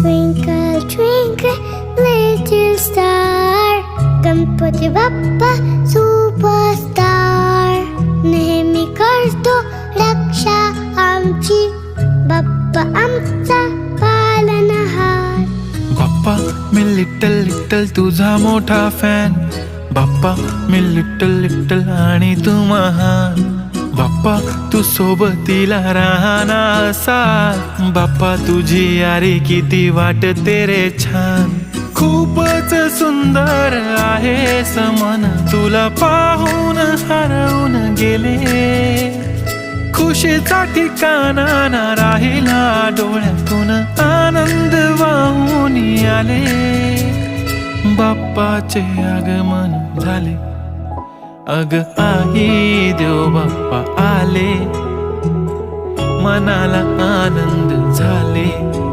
Twinkle, twinkle, little star, Ganpati Bappa superstar. नेहमी करतो रक्षा आमची, बाप्पा आमचा पालनहार. बाप्पा मी लिटल लिटल तुझा मोठा फॅन. बाप्पा मी लिटल लिटल आणि तू महान. बाप्पा तू सोबतीला राहना असा. बाप्पा तुझी यारी किती वाटते रे छान. खूपच सुंदर आहे मन, तुला पाहून हरवून गेले. खुशीचा ठिकाणा ना राहिला, डोळ्यातून आनंद वाहून आले. बाप्पाचे आगमन झाले, अग आई देव बाप्पा आले. मनाला आनंद झाले.